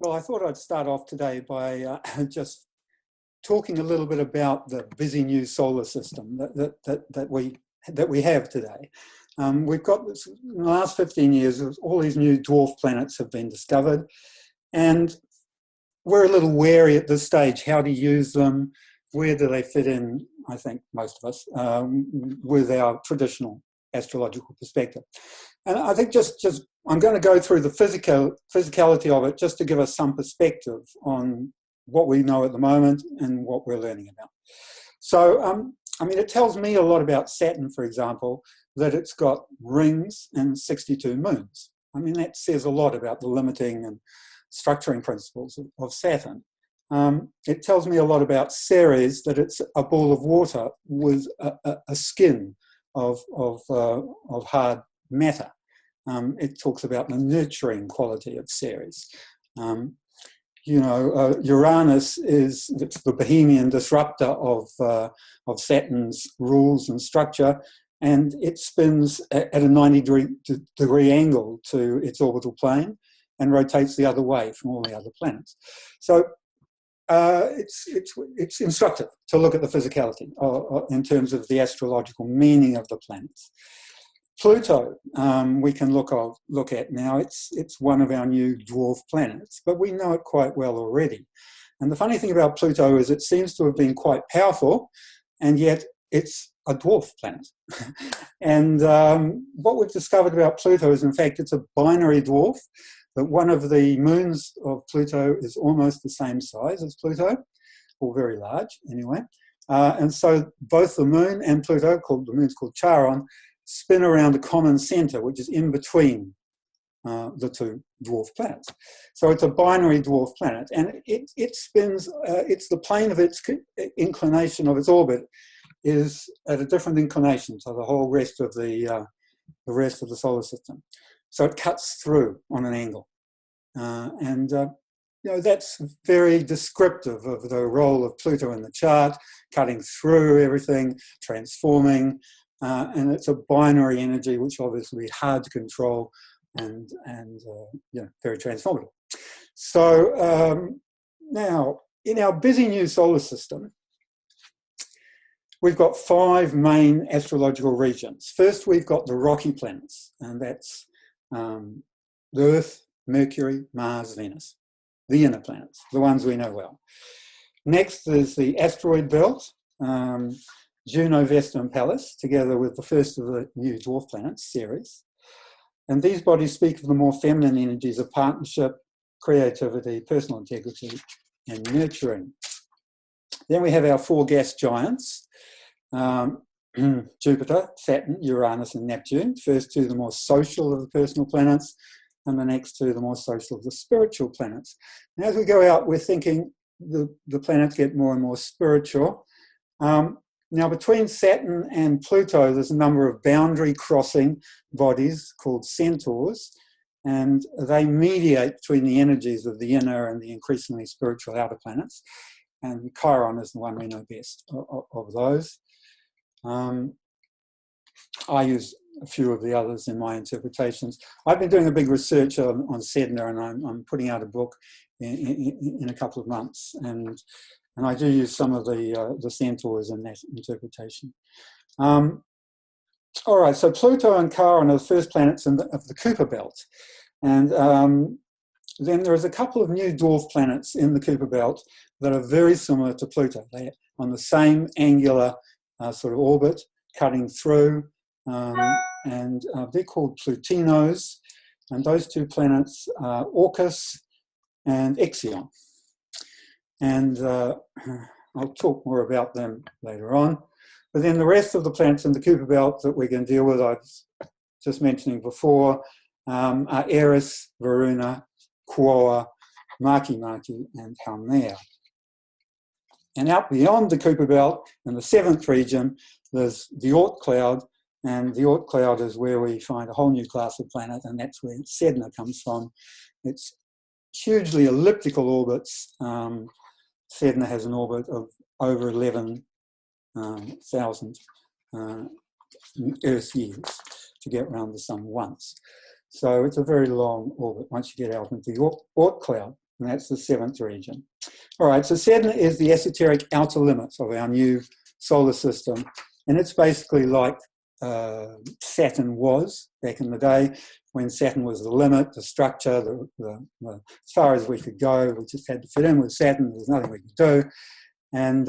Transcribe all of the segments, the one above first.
Well, I thought I'd start off today by just talking a little bit about the busy new solar system that we have today. We've got this, in the last 15 years, all these new dwarf planets have been discovered, and we're a little wary at this stage how to use them, where do they fit in, I think most of us, with our traditional astrological perspective. And I think I'm going to go through the physicality of it just to give us some perspective on what we know at the moment and what we're learning about. So, I mean, it tells me a lot about Saturn, for example, that it's got rings and 62 moons. I mean, that says a lot about the limiting and structuring principles of Saturn. It tells me a lot about Ceres, that it's a ball of water with a skin of hard matter. It talks about the nurturing quality of Ceres. Uranus it's the Bohemian disruptor of Saturn's rules and structure, and it spins at a 90-degree angle to its orbital plane and rotates the other way from all the other planets. So it's instructive to look at the physicality in terms of the astrological meaning of the planets. Pluto, we can look at now. It's one of our new dwarf planets, but we know it quite well already. And the funny thing about Pluto is it seems to have been quite powerful, and yet it's a dwarf planet. And what we've discovered about Pluto is, in fact, it's a binary dwarf, that one of the moons of Pluto is almost the same size as Pluto, or very large anyway. And so both the moon and Pluto, the moon's called Charon, spin around a common centre, which is in between the two dwarf planets. So it's a binary dwarf planet, and it spins, it's the plane of its inclination of its orbit is at a different inclination to the whole rest of the rest of the solar system. So it cuts through on an angle. That's very descriptive of the role of Pluto in the chart, cutting through everything, transforming, and it's a binary energy, which obviously is hard to control and very transformative. So now, in our busy new solar system, we've got 5 main astrological regions. First, we've got the rocky planets, and that's the Earth, Mercury, Mars, Venus, the inner planets, the ones we know well. Next is the Asteroid Belt, Juno, Vesta and Pallas, together with the first of the new dwarf planets, Ceres. And these bodies speak of the more feminine energies of partnership, creativity, personal integrity, and nurturing. Then we have our 4 gas giants, Jupiter, Saturn, Uranus and Neptune. First 2 the more social of the personal planets, and the next 2 the more social of the spiritual planets. And as we go out, we're thinking the planets get more and more spiritual. Now, between Saturn and Pluto, there's a number of boundary crossing bodies called centaurs, and they mediate between the energies of the inner and the increasingly spiritual outer planets. And Chiron is the one we know best of those. I use a few of the others in my interpretations. I've been doing a big research on Sedna, and I'm putting out a book in a couple of months, and I do use some of the centaurs in that interpretation. All right, so Pluto and Chiron are the first planets of the Kuiper Belt, and then there is a couple of new dwarf planets in the Kuiper Belt that are very similar to Pluto. They're on the same angular sort of orbit, cutting through, and they're called Plutinos, and those 2 planets are Orcus and Ixion. And I'll talk more about them later on. But then the rest of the planets in the Kuiper Belt that we're going to deal with, I was just mentioning before, are Eris, Varuna, Quaoar, Makemake and Haumea. And out beyond the Kuiper Belt, in the 7th region, there's the Oort Cloud, and the Oort Cloud is where we find a whole new class of planet, and that's where Sedna comes from. It's hugely elliptical orbits. Sedna has an orbit of over 11,000 Earth years to get around the sun once. So it's a very long orbit once you get out into the Oort Cloud. and that's the 7th region. All right, so Sedna is the esoteric outer limits of our new solar system, and it's basically like Saturn was back in the day, when Saturn was the limit, the structure, as far as we could go. We just had to fit in with Saturn. There's nothing we could do, and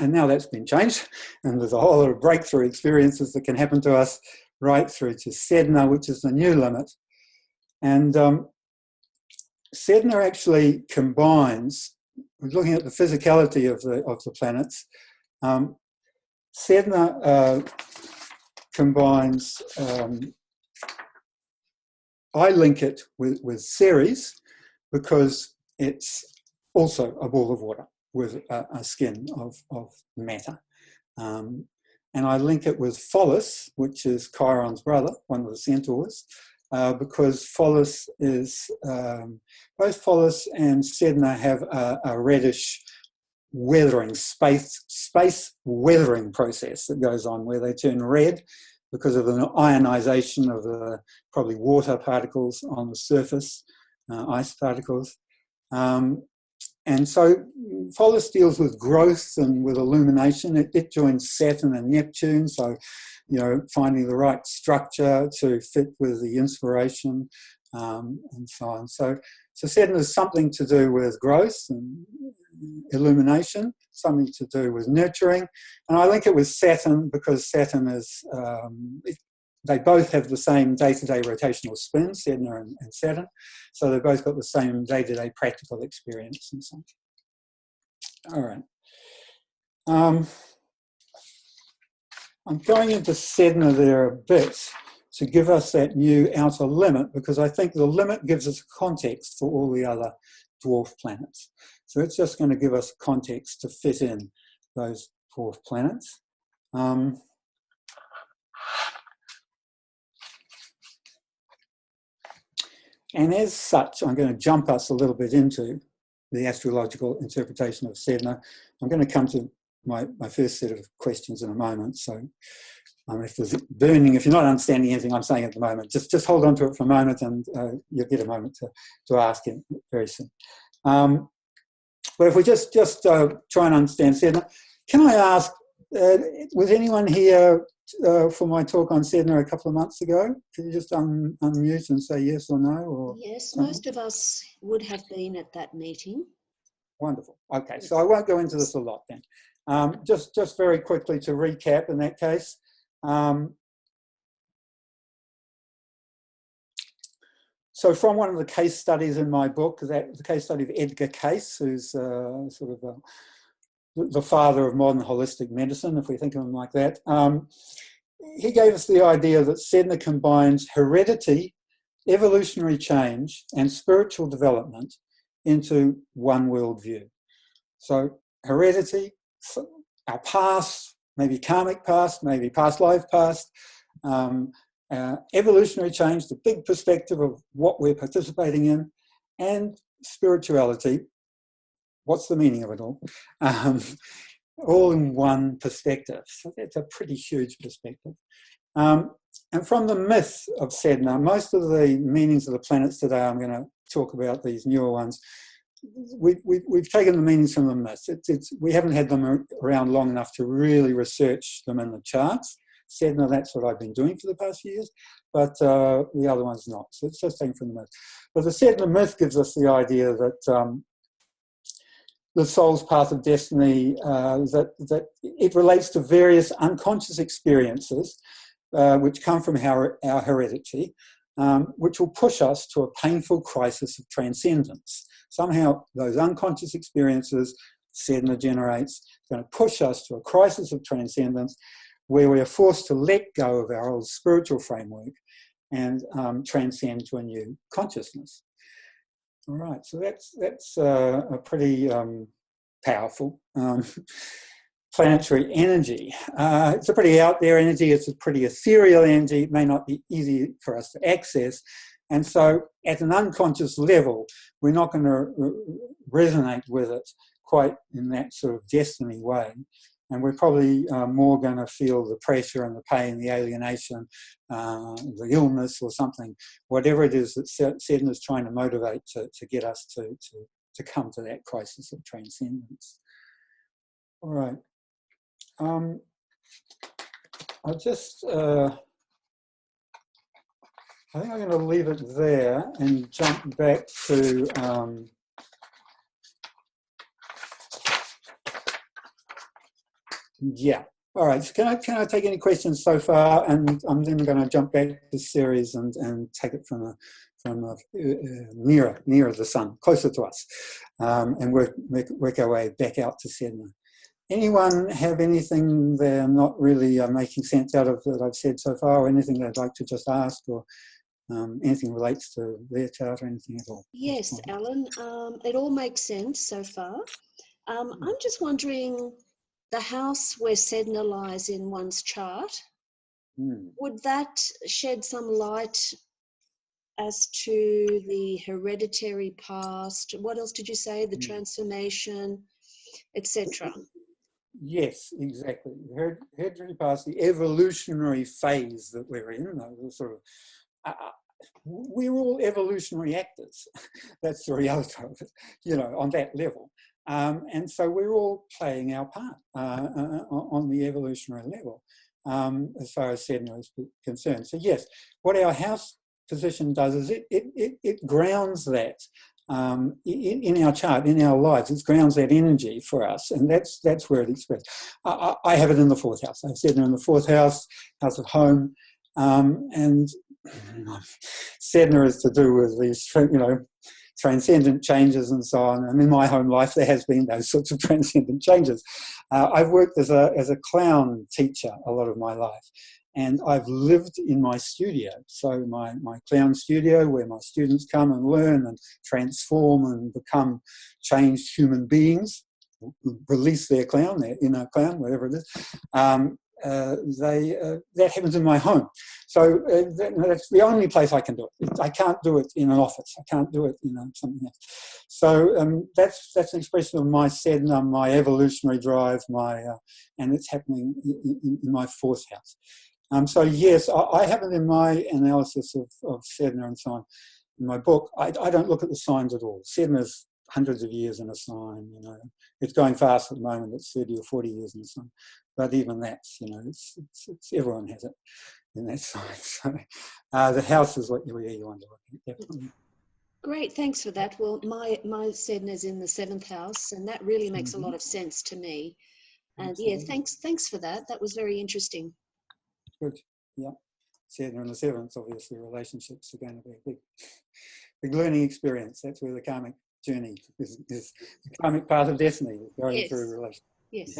now that's been changed, and there's a whole lot of breakthrough experiences that can happen to us right through to Sedna, which is the new limit. And Sedna actually combines, looking at the physicality of the planets, Sedna combines, I link it with Ceres because it's also a ball of water with a skin of matter. And I link it with Pholus, which is Chiron's brother, one of the centaurs, because Pholus is, both Pholus and Sedna have a reddish weathering, space weathering process that goes on where they turn red because of the ionization of the probably water particles on the surface, ice particles. And so Pholus deals with growth and with illumination. It joins Saturn and Neptune, so, you know, finding the right structure to fit with the inspiration, and so on. So Saturn is something to do with growth and illumination, something to do with nurturing. And I link it with Saturn because Saturn is, they both have the same day-to-day rotational spin, Sedna and Saturn. So they've both got the same day-to-day practical experience and so on. All right. I'm going into Sedna there a bit to give us that new outer limit, because I think the limit gives us a context for all the other dwarf planets. So it's just going to give us context to fit in those dwarf planets. And as such, I'm going to jump us a little bit into the astrological interpretation of Sedna. I'm going to come to my first set of questions in a moment. So if there's burning, if you're not understanding anything I'm saying at the moment, just hold on to it for a moment, and you'll get a moment to ask it very soon. But if we just try and understand Sedna, can I ask, was anyone here for my talk on Sedna a couple of months ago? Could you just unmute and say yes or no? Or yes, most of us would have been at that meeting. Wonderful. Okay, so I won't go into this a lot then. Just very quickly to recap in that case. So from one of the case studies in my book, the case study of Edgar Cayce, who's sort of the father of modern holistic medicine, if we think of him like that, he gave us the idea that Sedna combines heredity, evolutionary change, and spiritual development into one worldview. So heredity, our past, maybe karmic past, maybe past life past, evolutionary change, the big perspective of what we're participating in, and spirituality, what's the meaning of it all in one perspective. So that's a pretty huge perspective. And from the myth of Sedna, most of the meanings of the planets today, I'm going to talk about these newer ones, we've taken the meanings from the myths. We haven't had them around long enough to really research them in the charts. Sedna, that's what I've been doing for the past few years, but the other one's not. So it's just taken from the myth. But the Sedna myth gives us the idea that the soul's path of destiny, that it relates to various unconscious experiences which come from our heredity, which will push us to a painful crisis of transcendence. Somehow those unconscious experiences Sedna generates going to push us to a crisis of transcendence where we are forced to let go of our old spiritual framework and transcend to a new consciousness. All right, so that's a pretty powerful planetary energy. It's a pretty out there energy, it's a pretty ethereal energy, it may not be easy for us to access, and so at an unconscious level, we're not going to resonate with it quite in that sort of destiny way. And we're probably more going to feel the pressure and the pain, the alienation, the illness or something, whatever it is that Sedna is trying to motivate to get us to come to that crisis of transcendence. All right. I'll just, I think I'm going to leave it there and jump back to yeah. All right. So can I take any questions so far? And I'm then going to jump back to Ceres and take it from nearer the sun, closer to us, and work our way back out to Sedna. Anyone have anything they're not really making sense out of that I've said so far, or anything they'd like to just ask, or anything relates to their chart or anything at all? Yes, Alan, it all makes sense so far. I'm just wondering, the house where Sedna lies in one's chart, would that shed some light as to the hereditary past? What else did you say? The transformation, etc. Yes, exactly. The hereditary past, the evolutionary phase that we're in, the sort of, we're all evolutionary actors. That's the reality of it, on that level. And so we're all playing our part on the evolutionary level, as far as Sedna is concerned. So yes, what our house position does is it grounds that in our chart, in our lives. It grounds that energy for us, and that's where it expresses. I have it in the fourth house. I have Sedna in the fourth house of home, and Sedna is to do with these, transcendent changes and so on. And in my home life, there has been those sorts of transcendent changes. I've worked as a clown teacher a lot of my life, and I've lived in my studio. So my clown studio, where my students come and learn and transform and become changed human beings, release their clown, their inner clown, whatever it is. That happens in my home. So that's the only place I can do it. I can't do it in an office. I can't do it in something else. So that's an expression of my Sedna, my evolutionary drive, and it's happening in my fourth house. So yes, I have it in my analysis of Sedna and so on. In my book, I don't look at the signs at all. Sedna's hundreds of years in a sign, It's going fast at the moment. It's 30 or 40 years in a sign. But even that's, it's everyone has it in that sign. So the house is what you want to look at, definitely. Great, thanks for that. Well, my Sedna is in the 7th house, and that really makes a lot of sense to me. And Absolutely. yeah, thanks for that. That was very interesting. Good, yeah. Sedna in the 7th, obviously, relationships are going to be a big learning experience. That's where the karmic journey is the karmic part of destiny, going through relationships. Yes.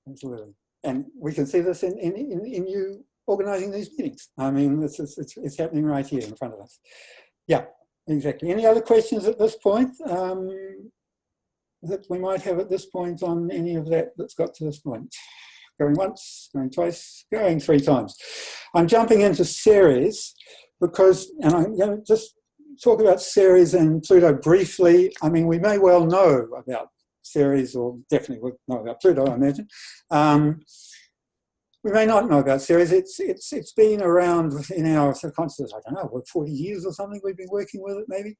Absolutely. And we can see this in you organising these meetings. I mean, it's happening right here in front of us. Yeah, exactly. Any other questions at this point that we might have at this point on any of that's got to this point? Going once, going twice, going 3 times. I'm jumping into Ceres because, and I'm going to just talk about Ceres and Pluto briefly. I mean, we may well know about Ceres, or definitely we'll know about Pluto, I imagine. We may not know about Ceres. It's been around in our subconscious, I don't know, 40 years or something we've been working with it maybe.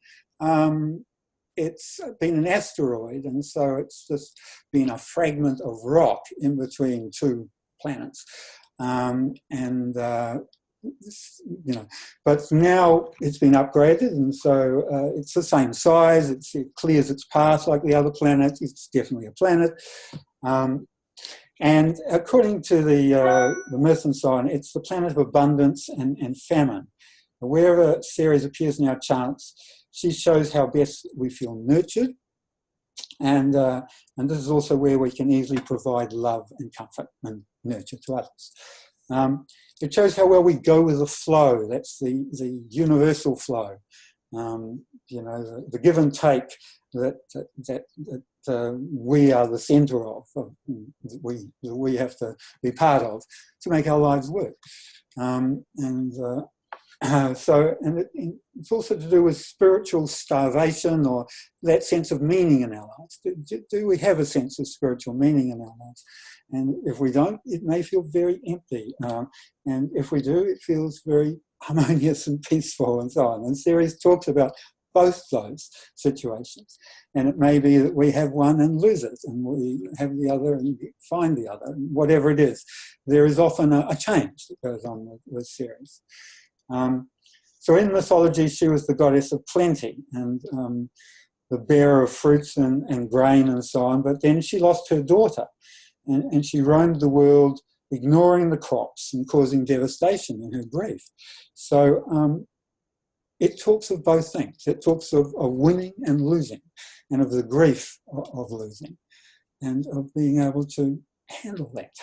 It's been an asteroid, and so it's just been a fragment of rock in between 2 planets. But now it's been upgraded, and so it's the same size. It clears its path like the other planets. It's definitely a planet. And according to the myth and so on, it's the planet of abundance and famine. Wherever Ceres appears in our charts, she shows how best we feel nurtured. And this is also where we can easily provide love and comfort and nurture to others. It shows how well we go with the flow. That's the universal flow. The give and take that we are the centre of, that we have to be part of to make our lives work. It's also to do with spiritual starvation or that sense of meaning in our lives. Do we have a sense of spiritual meaning in our lives? And if we don't, it may feel very empty. And if we do, it feels very harmonious and peaceful and so on. And Ceres talks about both those situations. And it may be that we have one and lose it, and we have the other and find the other. Whatever it is, there is often a change that goes on with Ceres. So in mythology, she was the goddess of plenty and the bearer of fruits and grain and so on. But then she lost her daughter, and she roamed the world, ignoring the crops and causing devastation in her grief. So it talks of both things. It talks of winning and losing, and of the grief of losing, and of being able to handle that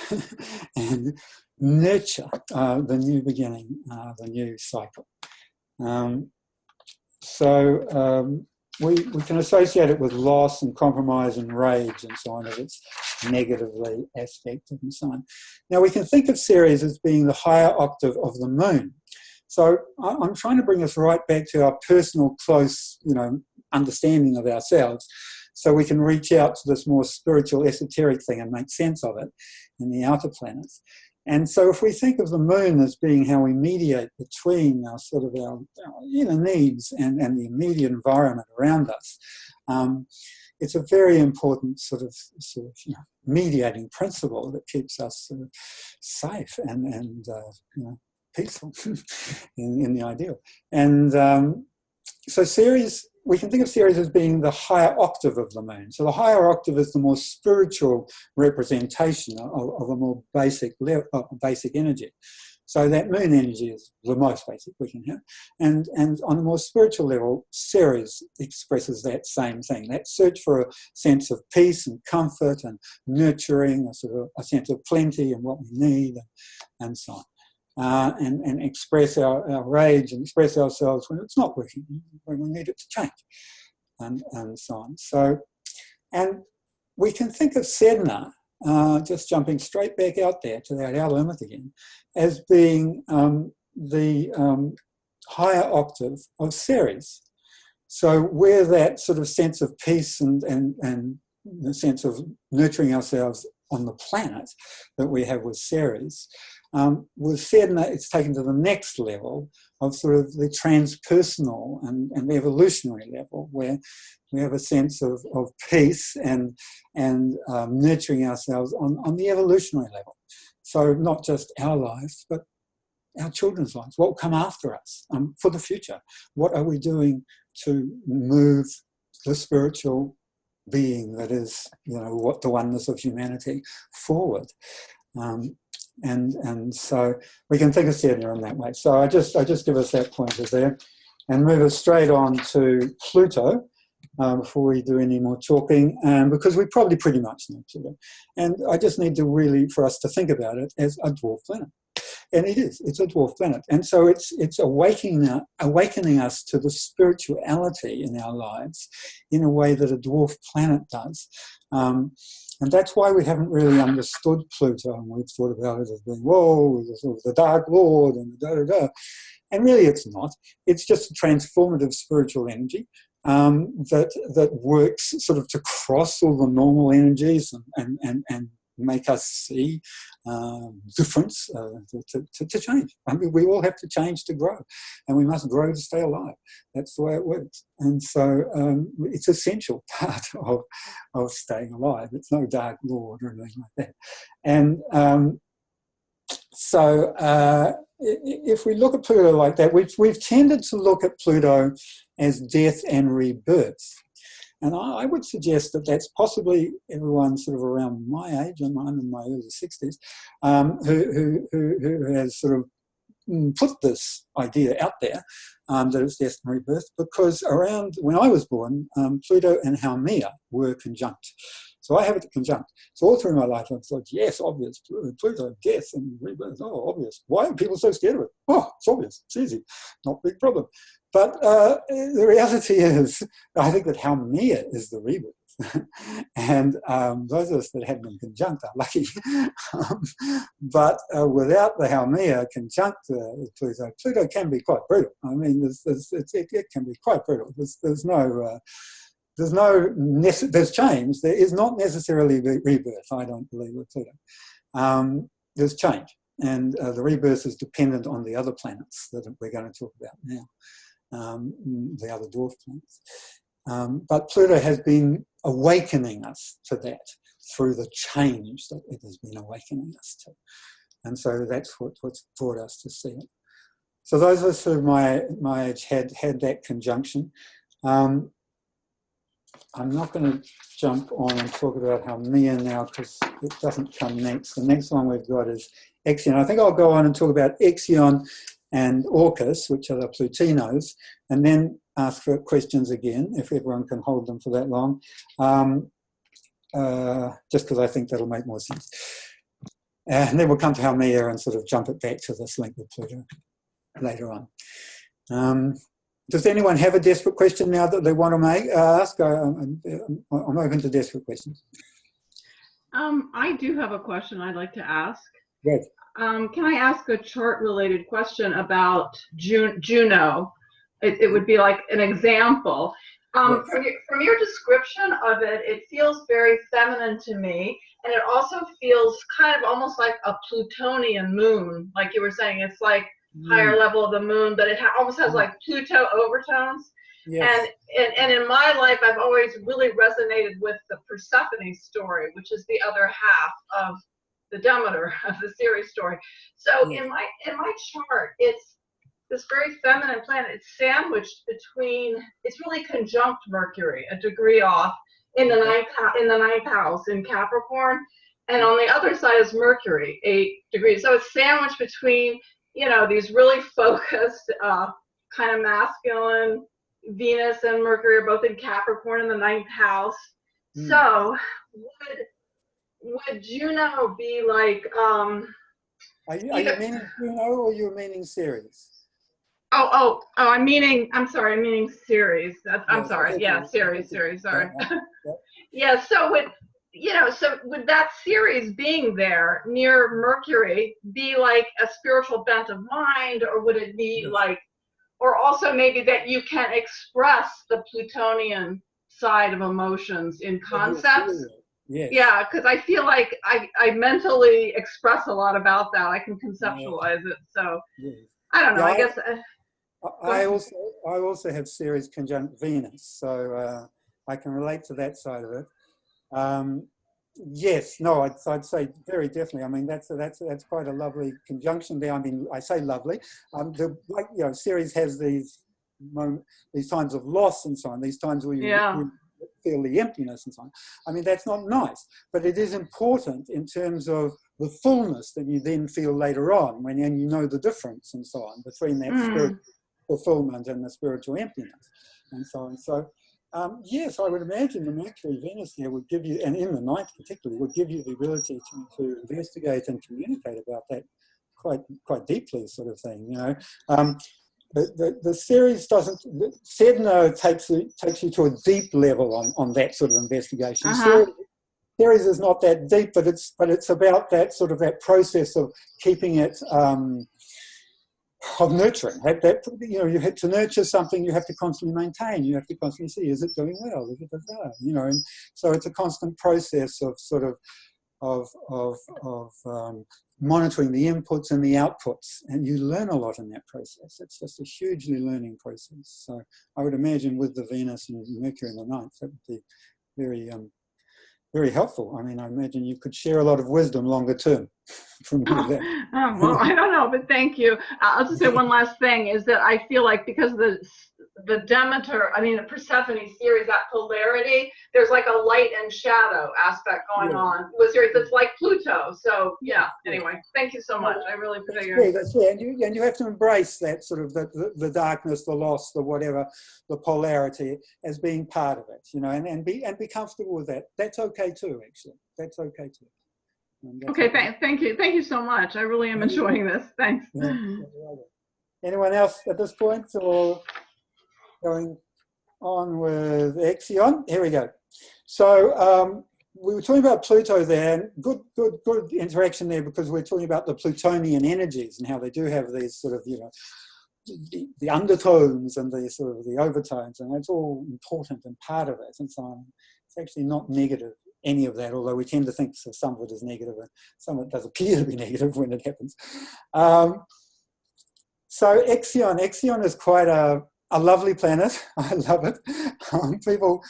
and nurture the new beginning, the new cycle. We can associate it with loss and compromise and rage and so on, as it's negatively aspected and so on. Now we can think of Ceres as being the higher octave of the moon. So I'm trying to bring us right back to our personal, close, understanding of ourselves, so we can reach out to this more spiritual, esoteric thing and make sense of it in the outer planets. And so if we think of the moon as being how we mediate between our inner needs and the immediate environment around us, it's a very important sort of mediating principle that keeps us sort of safe and peaceful in the ideal. And so Ceres, we can think of Ceres as being the higher octave of the moon. So the higher octave is the more spiritual representation of a more basic energy. So that moon energy is the most basic we can have. And on a more spiritual level, Ceres expresses that same thing, that search for a sense of peace and comfort and nurturing, a sense of plenty and what we need and so on. And express our rage and express ourselves when it's not working, when we need it to change, and so on. So, and we can think of Sedna, just jumping straight back out there to that outer limit again, as being the higher octave of Ceres. So where that sort of sense of peace and the sense of nurturing ourselves on the planet that we have with Ceres, with Sedna, it's taken to the next level of sort of the transpersonal and evolutionary level, where we have a sense of peace and nurturing ourselves on the evolutionary level. So not just our lives, but our children's lives, what will come after us for the future. What are we doing to move the spiritual being that is, what the oneness of humanity forward? And so we can think of Sedna in that way. So I just give us that pointer there and move us straight on to Pluto before we do any more talking, because we probably pretty much know Pluto. And I just need for us to think about it as a dwarf planet. And it's a dwarf planet. And so it's awakening us to the spirituality in our lives in a way that a dwarf planet does. And that's why we haven't really understood Pluto, and we've thought about it as being, the Dark Lord and da-da-da. And really it's not. It's just a transformative spiritual energy that works sort of to cross all the normal energies and make us see difference to change. I mean, we all have to change to grow, and we must grow to stay alive. That's the way it works. And so it's an essential part of staying alive. It's no Dark Lord or anything like that. And if we look at Pluto like that, we've tended to look at Pluto as death and rebirth. And I would suggest that that's possibly everyone sort of around my age, and I'm in my early 60s, who has sort of put this idea out there, that it's death and rebirth, because around when I was born, Pluto and Haumea were conjunct. So I have it conjunct. So all through my life, I thought, yes, obvious, Pluto, death and rebirth, obvious. Why are people so scared of it? It's obvious, it's easy, not a big problem. But the reality is, I think that Haumea is the rebirth. And those of us that had them conjunct are lucky. But without the Haumea conjunct Pluto, Pluto can be quite brutal. I mean, it can be quite brutal. There's change. There is not necessarily rebirth, I don't believe, with Pluto. There's change. And the rebirth is dependent on the other planets that we're going to talk about now, the other dwarf planets. But Pluto has been awakening us to that through the change that it has been awakening us to. And so that's what's brought us to see it. So those of us who my age had that conjunction. I'm not going to jump on and talk about Haumea now because it doesn't come next. The next one we've got is Ixion. I think I'll go on and talk about Ixion and Orcus, which are the Plutinos, and then ask for questions again, if everyone can hold them for that long, just because I think that'll make more sense. And then we'll come to Haumea and sort of jump it back to this link with Pluto later on. Does anyone have a desperate question now that they want to ask? I'm open to desperate questions. I do have a question I'd like to ask. Good. Can I ask a chart-related question about Juno? It would be like an example. Yes. From your description of it, it feels very feminine to me, and it also feels kind of almost like a Plutonian moon, like you were saying. It's like higher level of the moon, but it almost has like Pluto overtones. Yes. And in my life, I've always really resonated with the Persephone story, which is the other half of the Demeter of the Ceres story. So in my chart, it's this very feminine planet. It's sandwiched between, it's really conjunct Mercury, a degree off in the ninth house in Capricorn, and on the other side is Mercury, 8 degrees. So it's sandwiched between, you know, these really focused, kind of masculine. Venus and Mercury are both in Capricorn in the 9th house. So would Juno be like? Are you meaning Juno or you're meaning Ceres? I'm sorry. I'm meaning Ceres. I'm sorry. Yeah, Ceres. Sorry. Yeah. So would that Ceres being there near Mercury be like a spiritual bent of mind, or would it be like, or also maybe that you can express the Plutonian side of emotions in concepts? Yes. Yeah, because I feel like I mentally express a lot about that. I can conceptualize it. So I don't know. I guess. I also have Ceres conjunct Venus, so I can relate to that side of it. Yes, no, I'd say very definitely. I mean, that's quite a lovely conjunction there. I mean, I say lovely. Ceres has these times of loss and so on. These times where you feel the emptiness and so on. I mean, that's not nice, but it is important in terms of the fullness that you then feel later on when you know the difference and so on between that spiritual fulfillment and the spiritual emptiness and so on. So. Yes, I would imagine the Mercury Venus there would give you, and in the 9th particularly, would give you the ability to investigate and communicate about that quite deeply, sort of thing. You know, the series doesn't. Sedna takes you to a deep level on that sort of investigation. Ceres is not that deep, but it's about that sort of that process of keeping it. Of nurturing, you have to nurture something. You have to constantly maintain. You have to constantly see, is it doing well? Is it and so it's a constant process of sort of monitoring the inputs and the outputs, and you learn a lot in that process. It's just a hugely learning process. So I would imagine with the Venus and Mercury in the 9th, that would be very very helpful. I mean, I imagine you could share a lot of wisdom longer term from that. Well, I don't know, but thank you. I'll just say one last thing is that I feel like because of the Demeter, the Persephone series, that polarity, there's like a light and shadow aspect going on with Ceres. It's like Pluto. So anyway, thank you so much. I really appreciate your. That's and you have to embrace that sort of the darkness, the loss, the whatever, the polarity as being part of it, and be comfortable with that. That's okay too, actually. That's okay too. Okay, thank you so much. I really am enjoying this. Thanks. Anyone else at this point, or going on with Ixion? Here we go. So we were talking about Pluto there, and good interaction there, because we're talking about the Plutonian energies and how they do have these sort of, the undertones and the sort of the overtones, and that's all important and part of it. And so on. It's actually not negative, any of that, although we tend to think of some of it as negative, and some of it does appear to be negative when it happens. So Ixion is quite a lovely planet. I love it. People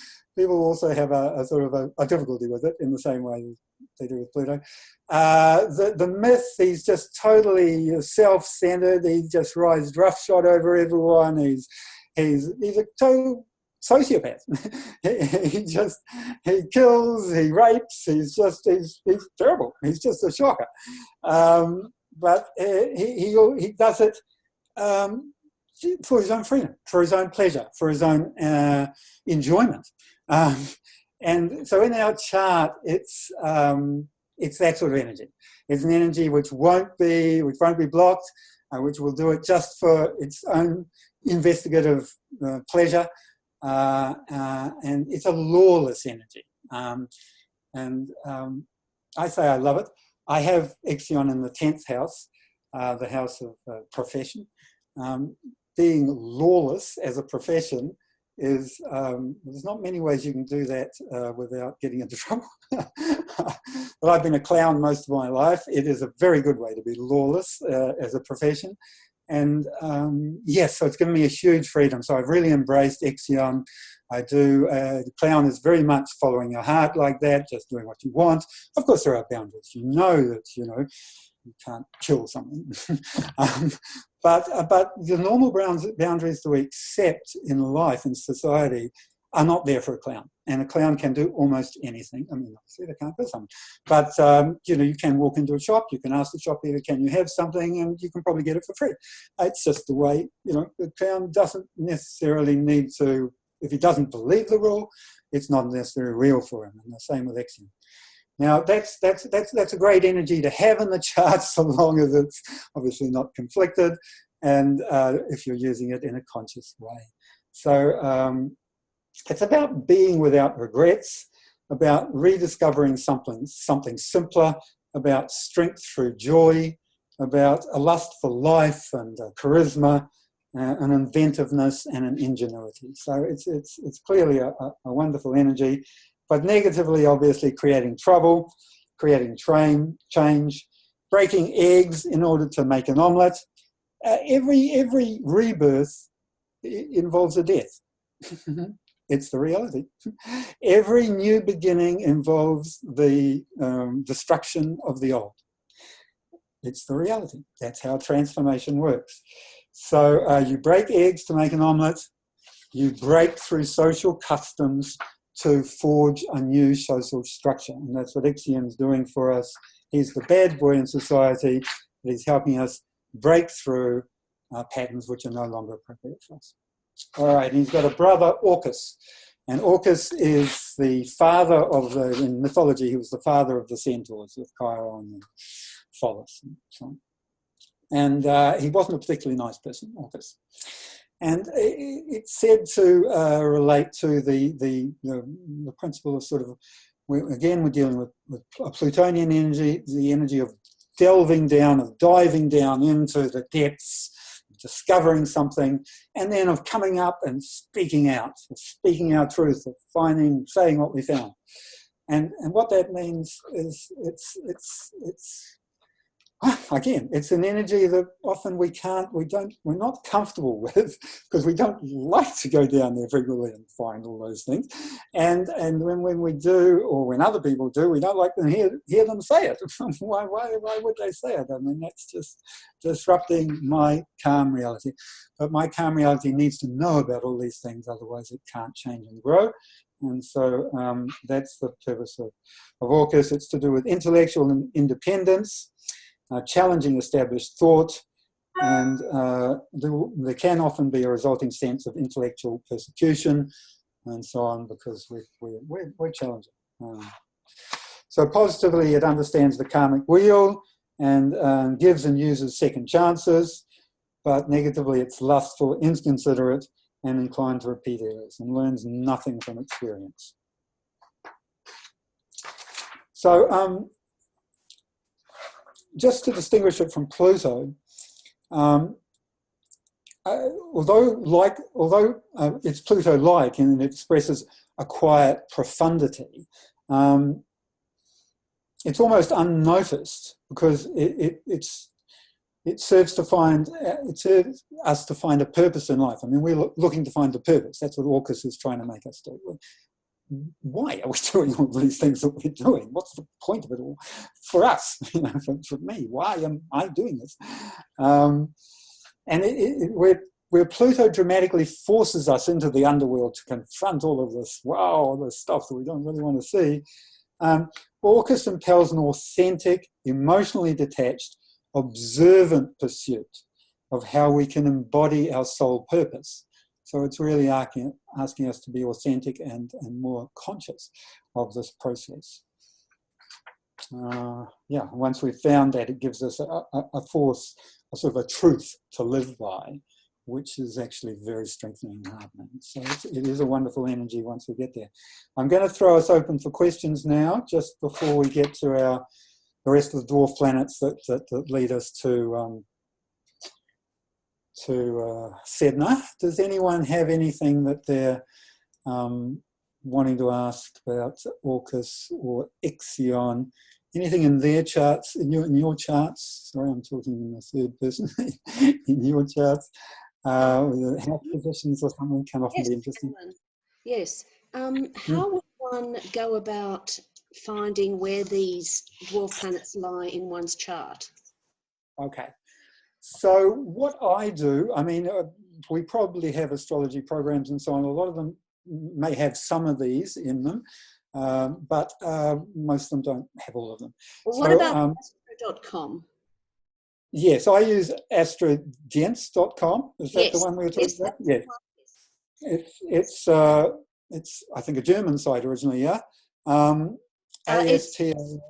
also have a sort of a difficulty with it in the same way they do with Pluto. The myth, he's just totally self-centered. He just rides roughshod over everyone. He's a total sociopath. he kills, he rapes. He's terrible. He's just a shocker. But he does it for his own freedom, for his own pleasure, for his own enjoyment. And so in our chart, it's that sort of energy. It's an energy which won't be blocked, which will do it just for its own investigative pleasure, and it's a lawless energy. I say I love it. I have Ixion in the 10th house, the house of profession. Being lawless as a profession is, there's not many ways you can do that without getting into trouble. But I've been a clown most of my life. It is a very good way to be lawless as a profession. And yes, so it's given me a huge freedom. So I've really embraced Ixion. I do. The clown is very much following your heart like that, just doing what you want. Of course, there are boundaries. You know that, you can't kill someone. But the normal boundaries that we accept in life, in society, are not there for a clown. And a clown can do almost anything. I mean, obviously, they can't do something. But, you can walk into a shop, you can ask the shopkeeper, can you have something? And you can probably get it for free. It's just the way, the clown doesn't necessarily need to, if he doesn't believe the rule, it's not necessarily real for him. And the same with Ixion. Now, that's a great energy to have in the chart, so long as it's obviously not conflicted, and if you're using it in a conscious way. So it's about being without regrets, about rediscovering something simpler, about strength through joy, about a lust for life and charisma, an inventiveness and an ingenuity. So it's clearly a wonderful energy. But negatively, obviously, creating trouble, creating change, breaking eggs in order to make an omelette. Every rebirth involves a death. It's the reality. Every new beginning involves the destruction of the old. It's the reality. That's how transformation works. So you break eggs to make an omelette. You break through social customs to forge a new social structure. And that's what Ixion's doing for us. He's the bad boy in society, but he's helping us break through patterns which are no longer appropriate for us. All right, and he's got a brother, Orcus. And Orcus is the father of in mythology, he was the father of the centaurs, of Quaoar and Eris and so on. And he wasn't a particularly nice person, Orcus. And it's said to relate to the principle of sort of, we're dealing with a Plutonian energy, the energy of delving down, of diving down into the depths, discovering something, and then of coming up and speaking out, of speaking our truth, of saying what we found. And what that means is again, it's an energy that often we're not comfortable with, because we don't like to go down there frequently and find all those things. And when we do, or when other people do, we don't like to hear them say it. Why would they say it? I mean, that's just disrupting my calm reality. But my calm reality needs to know about all these things, otherwise it can't change and grow. And so that's the purpose of Orcus. It's to do with intellectual independence, challenging established thought, and there can often be a resulting sense of intellectual persecution and so on, because we're challenging. So positively, it understands the karmic wheel and gives and uses second chances, but negatively, it's lustful, inconsiderate, and inclined to repeat errors, and learns nothing from experience. So just to distinguish it from Pluto, although it's Pluto-like and it expresses a quiet profundity, it's almost unnoticed because it serves us to find a purpose in life. I mean, we're looking to find a purpose. That's what Orcus is trying to make us do. Why are we doing all these things that we're doing? What's the point of it all for us? You know, for me, why am I doing this? And where Pluto dramatically forces us into the underworld to confront all of this, this stuff that we don't really want to see, Orcus impels an authentic, emotionally detached, observant pursuit of how we can embody our soul purpose. So it's really asking us to be authentic and more conscious of this process. Once we've found that, it gives us a force, a sort of a truth to live by, which is actually very strengthening and heartening. So it is a wonderful energy once we get there. I'm going to throw us open for questions now, just before we get to the rest of the dwarf planets that lead us to Sedna. Does anyone have anything that they're wanting to ask about Orcus or Ixion? Anything in their charts, in your charts? Sorry, I'm talking in the third person. In your charts, health positions or something can often be interesting. Yes. How would one go about finding where these dwarf planets lie in one's chart? Okay. So what I do, I mean, we probably have astrology programs and so on. A lot of them may have some of these in them, but most of them don't have all of them. Well, what about astro.com? Yes, I use astrogents.com. Is that the one we were talking about? Yes. It's I think a German site originally, yeah. ASTO.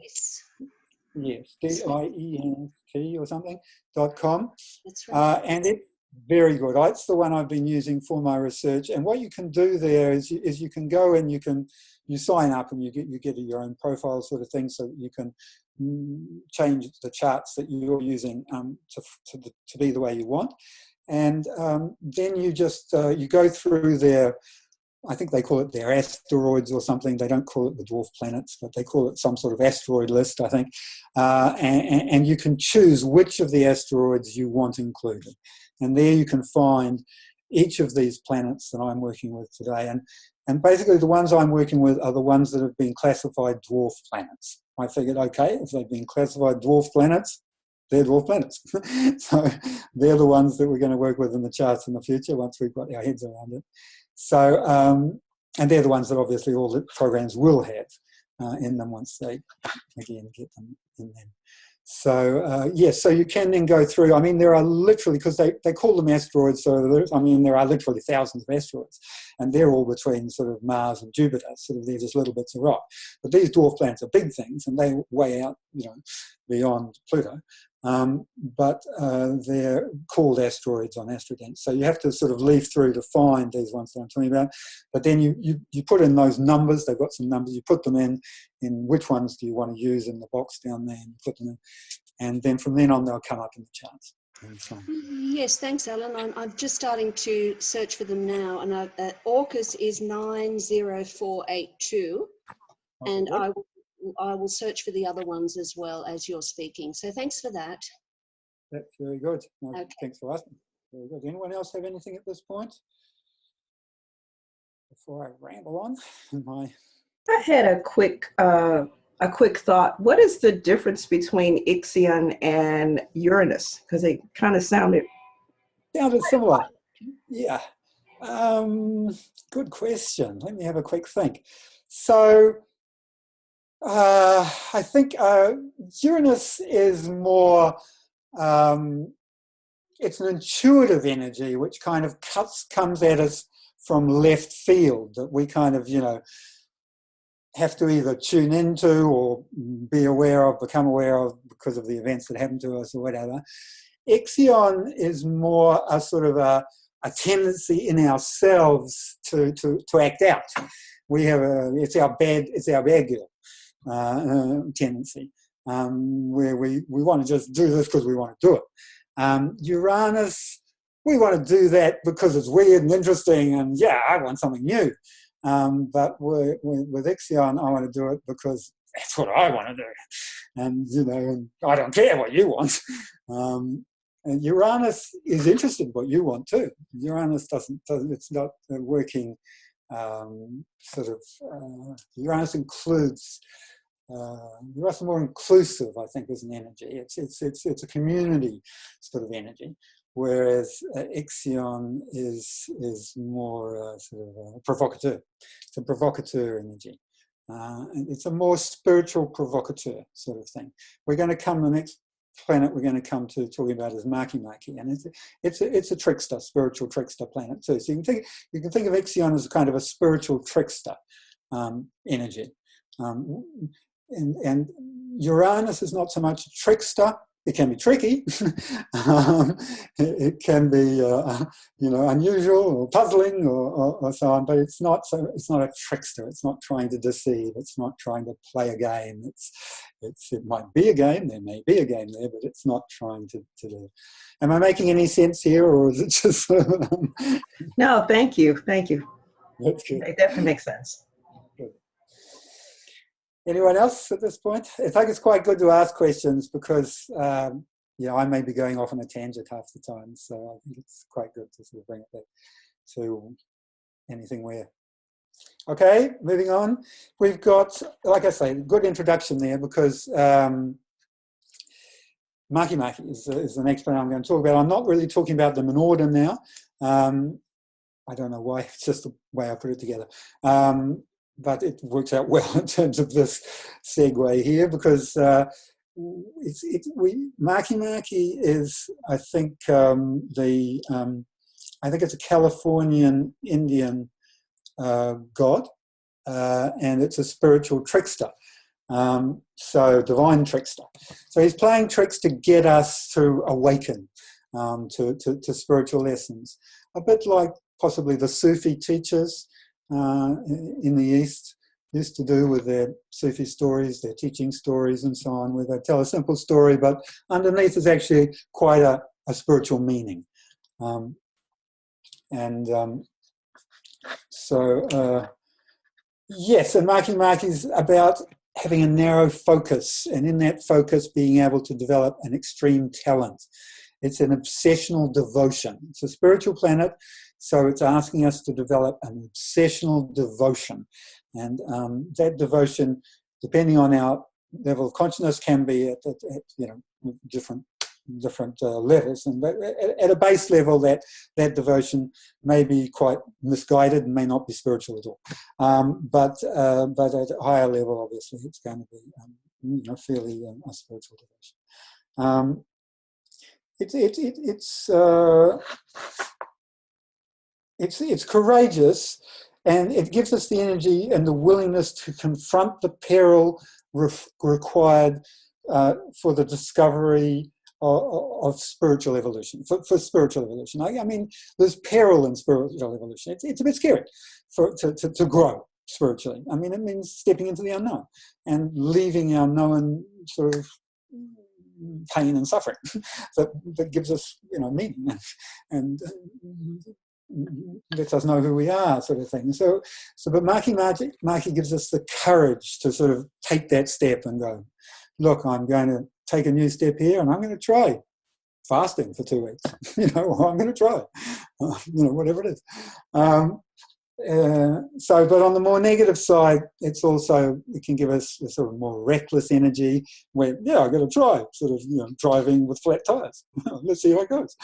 Yes, DIENT or something, .com. That's right. And it's very good. It's the one I've been using for my research. And what you can do there is you can go and you sign up and you get your own profile sort of thing, so that you can change the charts that you're using to be the way you want. And then you just you go through their, I think they call it their asteroids or something. They don't call it the dwarf planets, but they call it some sort of asteroid list, I think. And you can choose which of the asteroids you want included. And there you can find each of these planets that I'm working with today. And basically the ones I'm working with are the ones that have been classified dwarf planets. I figured, okay, if they've been classified dwarf planets, they're dwarf planets. So they're the ones that we're going to work with in the charts in the future once we've got our heads around it. So, and they're the ones that obviously all the programs will have in them once they, again, get them in them. So, yes, so you can then go through, I mean, there are literally, because they call them asteroids, so there are literally thousands of asteroids, and they're all between sort of Mars and Jupiter, sort of they're just little bits of rock. But these dwarf planets are big things, and they way out, beyond Pluto. But they're called asteroids on Astrogents. So you have to sort of leaf through to find these ones that I'm talking about. But then you put in those numbers. They've got some numbers. You put them in which ones do you want to use in the box down there, and put them in. And then from then on, they'll come up in the charts. And so on. Yes, thanks, Alan. I'm just starting to search for them now. And Orcus is 90482. Okay. And I will search for the other ones as well as you're speaking. So thanks for that. That's very good. Okay. Thanks for asking. Very good. Anyone else have anything at this point? Before I ramble on. I had a quick thought. What is the difference between Ixion and Uranus? Because they kind of sounded similar. Yeah. Good question. Let me have a quick think. So, I think Uranus is more, it's an intuitive energy which kind of comes at us from left field, that we kind of, have to either tune into or be aware of, become aware of because of the events that happen to us or whatever. Ixion is more a sort of a tendency in ourselves to act out. We have it's our bad girl. tendency, where we want to just do this because we want to do it. Uranus, we want to do that because it's weird and interesting, and yeah, I want something new. But with Ixion, I want to do it because that's what I want to do, and and I don't care what you want. And Uranus is interested in what you want too. Uranus doesn't it's not working Uranus includes. Uranus is more inclusive, I think, as an energy. It's a community sort of energy, whereas Ixion is more sort of a provocateur. It's a provocateur energy. It's a more spiritual provocateur sort of thing. We're going to come, the next planet we're going to come to talking about is Makemake, and it's a trickster, spiritual trickster planet too. So you can think of Ixion as a kind of a spiritual trickster energy. And Uranus is not so much a trickster. It can be tricky. It can be, unusual or puzzling or so on. But it's not a trickster. It's not trying to deceive. It's not trying to play a game. It might be a game. There may be a game there, but it's not trying to do. Am I making any sense here, or is it just? No, thank you. Thank you. That's good. It definitely makes sense. Anyone else at this point? I think it's quite good to ask questions because, I may be going off on a tangent half the time. So I think it's quite good to sort of bring it back to anything where. Okay, moving on. We've got, like I say, good introduction there because Makemake is the next planet I'm going to talk about. I'm not really talking about them in order now. I don't know why, it's just the way I put it together. But it works out well in terms of this segue here because Makemake is, I think, I think it's a Californian Indian god, and it's a spiritual trickster. So divine trickster. So he's playing tricks to get us to awaken to spiritual lessons, a bit like possibly the Sufi teachers in the East used to do with their Sufi stories, their teaching stories and so on, where they tell a simple story, but underneath is actually quite a spiritual meaning. Yes, and Makemake is about having a narrow focus, and in that focus being able to develop an extreme talent. It's an obsessional devotion. It's a spiritual planet, so it's asking us to develop an obsessional devotion. And that devotion, depending on our level of consciousness, can be at different levels. And at a base level, that devotion may be quite misguided and may not be spiritual at all. But at a higher level, obviously, it's going to be fairly a spiritual devotion. It's courageous, and it gives us the energy and the willingness to confront the peril required for the discovery of spiritual evolution, for spiritual evolution. I mean, there's peril in spiritual evolution. It's a bit scary to grow spiritually. I mean, it means stepping into the unknown and leaving our known sort of pain and suffering that gives us, meaning and lets us know who we are, sort of thing. But Makemake gives us the courage to sort of take that step and go, look, I'm going to take a new step here, and I'm going to try fasting for 2 weeks. Or I'm going to try, whatever it is. But on the more negative side, it can give us a sort of more reckless energy where, I'm going to try, sort of, driving with flat tires. Let's see how it goes.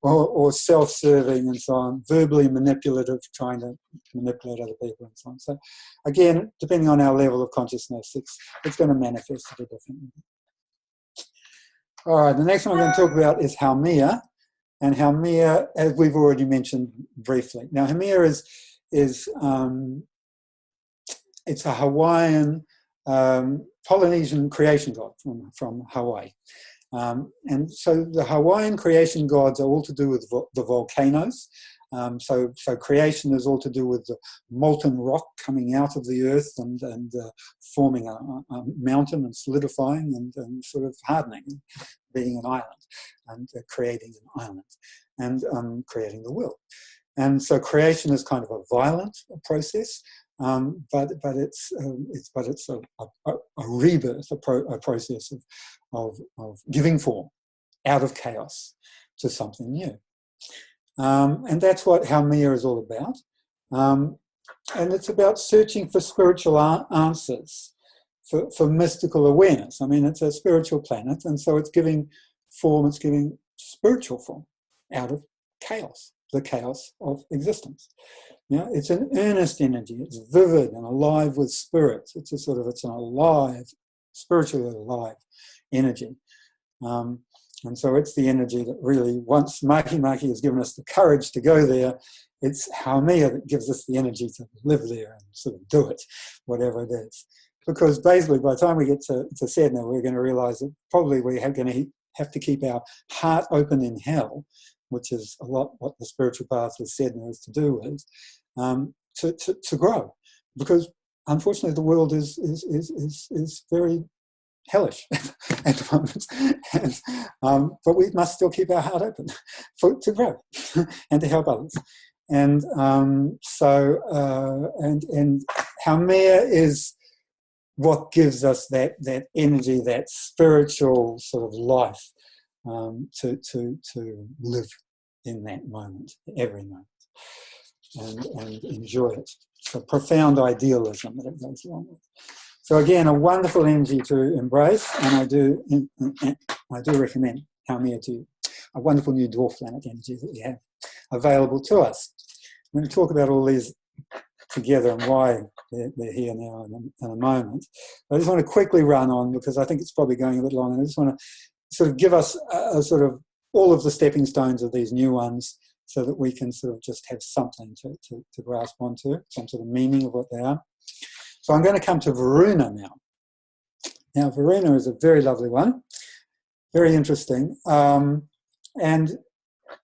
Or self-serving and so on, verbally manipulative, trying to manipulate other people and so on. So again, depending on our level of consciousness, it's going to manifest a bit differently. All right, the next one I'm going to talk about is Haumea. And Haumea, as we've already mentioned briefly. Now, Haumea is it's a Hawaiian, Polynesian creation god from Hawaii. And so the Hawaiian creation gods are all to do with the volcanoes. So creation is all to do with the molten rock coming out of the earth and forming a mountain and solidifying and sort of hardening, being an island, and creating an island, and creating the world. And so creation is kind of a violent process, but it's a rebirth, a process of giving form out of chaos to something new. And that's what Haumea is all about. And it's about searching for spiritual answers, for mystical awareness. I mean, it's a spiritual planet, and so it's giving form, it's giving spiritual form out of chaos, the chaos of existence. You know, it's an earnest energy, it's vivid and alive with spirit. It's an alive, spiritually alive energy. And so it's the energy that really, once Makemake has given us the courage to go there, it's Haumea that gives us the energy to live there and sort of do it, whatever it is. Because basically, by the time we get to Sedna, we're going to realise that probably we're going to have to keep our heart open in hell, which is a lot what the spiritual path of Sedna is to do with, to grow. Because unfortunately, the world is very hellish at the moment, but we must still keep our heart open to grow and to help others. And and Haumea is what gives us that energy, that spiritual sort of life, to live in that moment, every moment, and enjoy it. It's a profound idealism that it goes along with. So again, a wonderful energy to embrace, and I do recommend Haumea to you. A wonderful new dwarf planet energy that we have available to us. I'm going to talk about all these together and why they're here now in a moment. I just want to quickly run on, because I think it's probably going a bit long, and I just want to sort of give us a sort of all of the stepping stones of these new ones, so that we can sort of just have something to grasp onto, some sort of meaning of what they are. So I'm going to come to Varuna now. Now, Varuna is a very lovely one, very interesting. And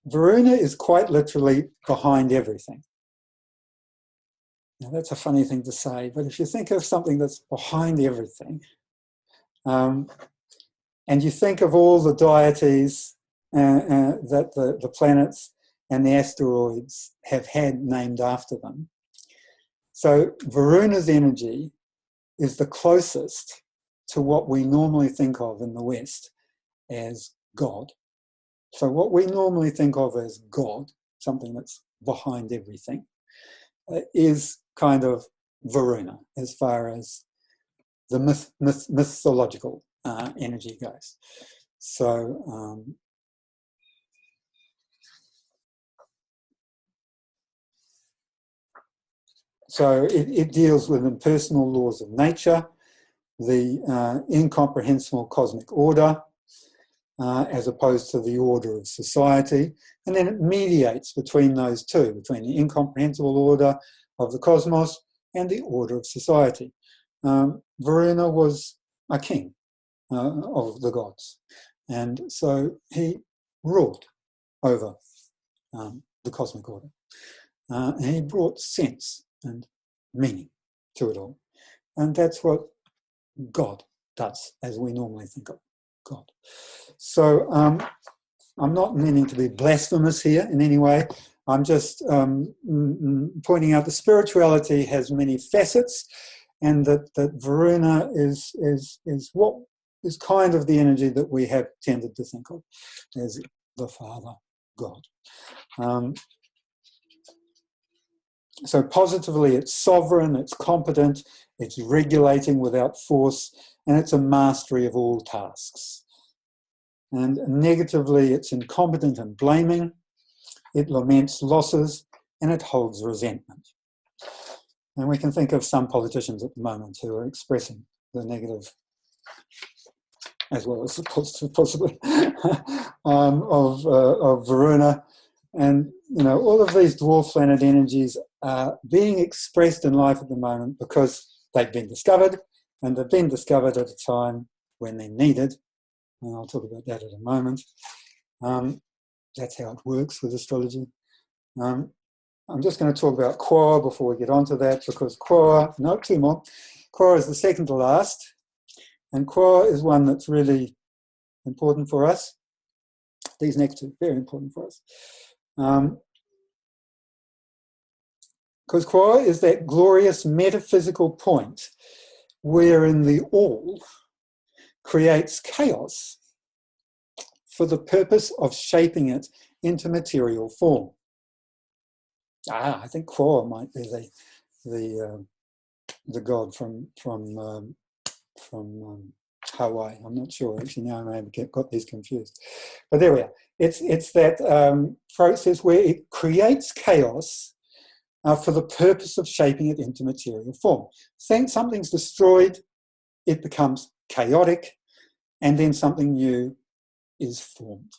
Varuna is quite literally behind everything. Now, that's a funny thing to say, but if you think of something that's behind everything, and you think of all the deities that the planets and the asteroids have had named after them, so Varuna's energy is the closest to what we normally think of in the West as God. So what we normally think of as God, something that's behind everything, is kind of Varuna as far as the mythological energy goes. So So it deals with impersonal laws of nature, the incomprehensible cosmic order, as opposed to the order of society. And then it mediates between those two, between the incomprehensible order of the cosmos and the order of society. Varuna was a king of the gods. And so he ruled over the cosmic order. And he brought sense and meaning to it all. And that's what God does, as we normally think of God. So I'm not meaning to be blasphemous here in any way. I'm just pointing out the spirituality has many facets, and that Varuna is what is kind of the energy that we have tended to think of as the Father God. So positively, it's sovereign, it's competent, it's regulating without force, and it's a mastery of all tasks. And negatively, it's incompetent and blaming, it laments losses, and it holds resentment. And we can think of some politicians at the moment who are expressing the negative, as well as the positive, possibly, of Varuna. And, you know, all of these dwarf planet energies are being expressed in life at the moment because they've been discovered, and they've been discovered at a time when they're needed. And I'll talk about that in a moment. That's how it works with astrology. I'm just going to talk about Quaoar before we get onto that, because Quaoar, no, two more. Quaoar is the second to last, and Quaoar is one that's really important for us. These next two, very important for us. Because Quaoar is that glorious metaphysical point wherein the all creates chaos for the purpose of shaping it into material form. I think Quaoar might be the god from Hawaii. I'm not sure actually now. I may have got these confused, but there we are. It's that process where it creates chaos for the purpose of shaping it into material form. Something's destroyed, it becomes chaotic, and then something new is formed.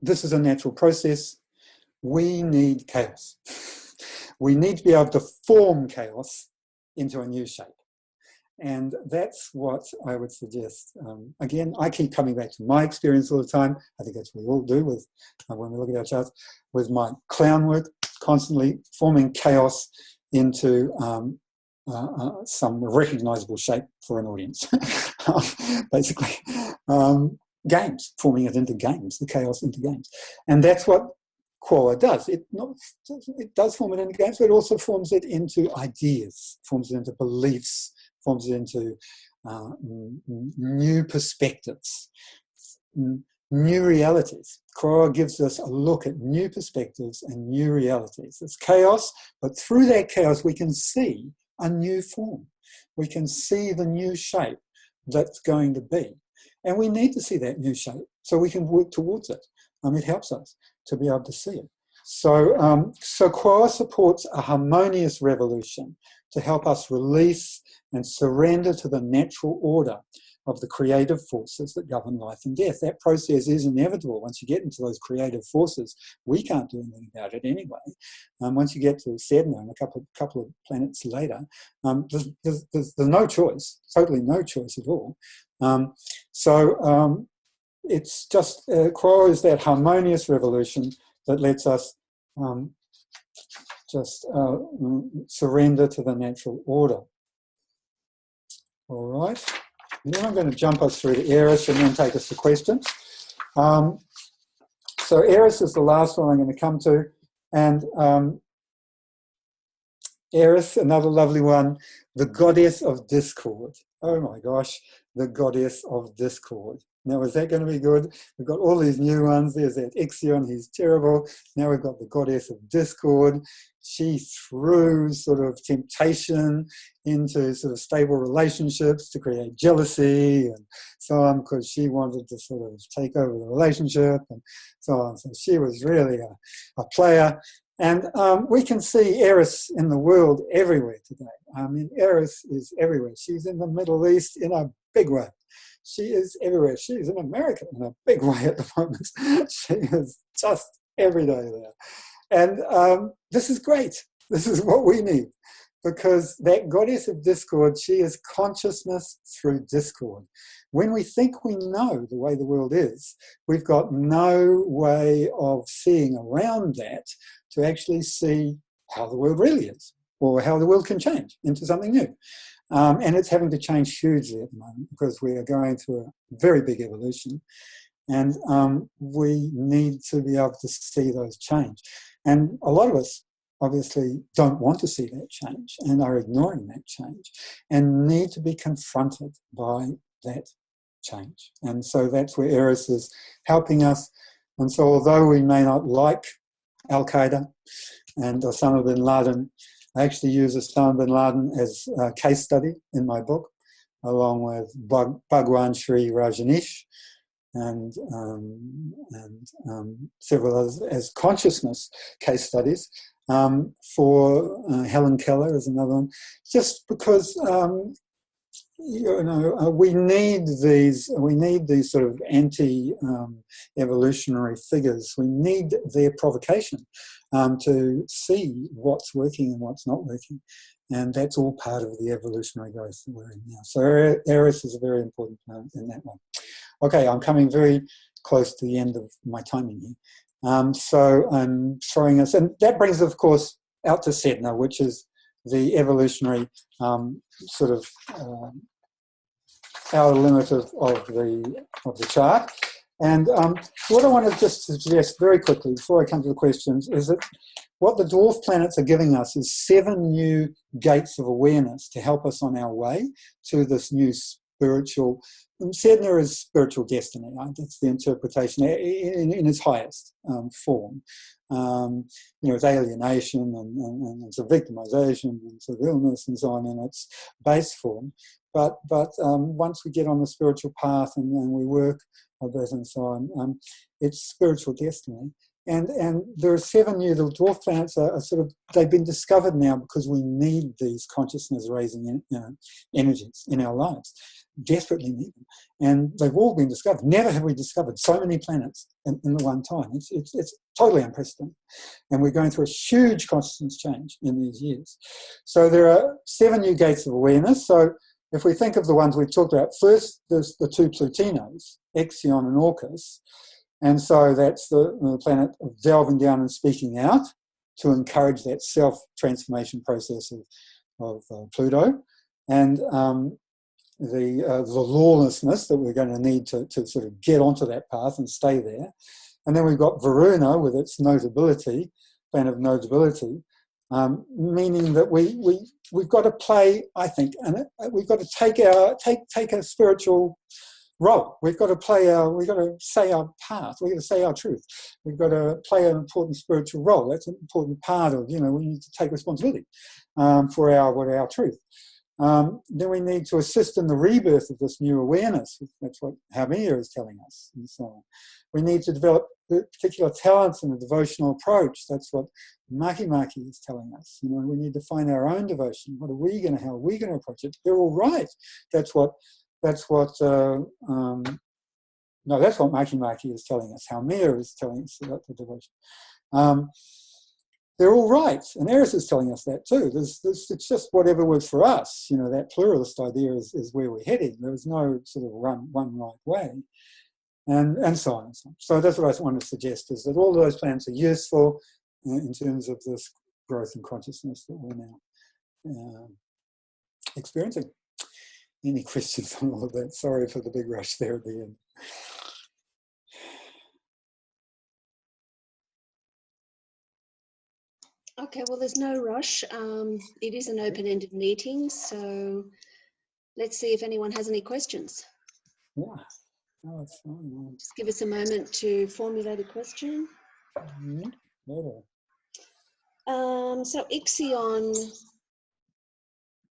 This is a natural process. We need chaos. We need to be able to form chaos into a new shape. And that's what I would suggest. Again, I keep coming back to my experience all the time. I think that's what we all do with when we look at our charts, with my clown work, constantly forming chaos into some recognizable shape for an audience. Basically, games, forming it into games, the chaos into games. And that's what Quaoar does. It does form it into games, but it also forms it into ideas, forms it into beliefs, forms it into new perspectives, new realities. Quaoar gives us a look at new perspectives and new realities. It's chaos, but through that chaos we can see a new form. We can see the new shape that's going to be. And we need to see that new shape so we can work towards it. It helps us to be able to see it. So Quaoar supports a harmonious revolution to help us release and surrender to the natural order of the creative forces that govern life and death. That process is inevitable. Once you get into those creative forces, we can't do anything about it anyway. Once you get to Sedna and a couple of planets later, there's no choice, totally no choice at all. It's just, Quaoar is that harmonious revolution that lets us surrender to the natural order. All right. And then I'm going to jump us through to Eris and then take us to questions. So Eris is the last one I'm going to come to. And Eris, another lovely one, the goddess of discord. Oh my gosh, the goddess of discord. Now, is that going to be good? We've got all these new ones. There's that Ixion, he's terrible. Now we've got the goddess of discord. She threw sort of temptation into sort of stable relationships to create jealousy and so on, because she wanted to sort of take over the relationship and so on. So she was really a player. And we can see Eris in the world everywhere today. I mean, Eris is everywhere. She's in the Middle East in a big way. She is everywhere. She is in America in a big way at the moment. She is just every day there. And this is great. This is what we need, because that goddess of discord, she is consciousness through discord. When we think we know the way the world is, we've got no way of seeing around that to actually see how the world really is, or how the world can change into something new. And it's having to change hugely at the moment, because we are going through a very big evolution, and we need to be able to see those change. And a lot of us obviously don't want to see that change and are ignoring that change and need to be confronted by that change. And so that's where Eris is helping us. And so although we may not like Al-Qaeda and Osama bin Laden, I actually use Osama bin Laden as a case study in my book, along with Bhagwan Sri Rajneesh and several others as consciousness case studies. For Helen Keller is another one, just because we need these sort of anti-evolutionary figures. We need their provocation to see what's working and what's not working, and that's all part of the evolutionary growth that we're in now. So Eris is a very important planet in that one. Okay, I'm coming very close to the end of my timing here. So I'm showing us, and that brings, of course, out to Sedna, which is the evolutionary sort of outer limit of the chart. And what I want to just suggest very quickly before I come to the questions is that what the dwarf planets are giving us is 7 new gates of awareness to help us on our way to this new spiritual. Sedna is spiritual destiny. Right? That's the interpretation in its highest form. It's alienation and it's a victimization and it's illness and so on in its base form. But once we get on the spiritual path and we work of it and so on, it's spiritual destiny. And there are 7 new little dwarf planets are sort of, they've been discovered now because we need these consciousness raising energies in our lives. Desperately need them. And they've all been discovered. Never have we discovered so many planets in the one time. It's totally unprecedented. And we're going through a huge consciousness change in these years. So there are 7 new gates of awareness. So if we think of the ones we've talked about, first there's the 2 Plutinos, Ixion and Orcus. And so that's the planet of delving down and speaking out to encourage that self-transformation process of Pluto. And the lawlessness that we're going to need to sort of get onto that path and stay there. And then we've got Varuna with its notability, planet of notability, meaning that we've got to play, I think, and we've got to take a spiritual role. We've got to say our path. We've got to say our truth. We've got to play an important spiritual role. That's an important part of, we need to take responsibility for our truth. Then we need to assist in the rebirth of this new awareness. That's what Haumea is telling us, and so on. We need to develop particular talents in a devotional approach. That's what Makemake is telling us. We need to find our own devotion. How are we going to approach it? They're all right. That's what Makemake is telling us. Haumea is telling us about the devotion. They're all right, and Eris is telling us that too. It's just whatever works for us. That pluralist idea is where we're heading. There's no sort of one right way, and so on and so on. So that's what I want to suggest, is that all of those plans are useful in terms of this growth in consciousness that we're now experiencing. Any questions on all of that? Sorry for the big rush there at the end. Okay, well, there's no rush. It is an open-ended meeting, so let's see if anyone has any questions. Yeah, no, it's fine. Just give us a moment to formulate a question. So Ixion,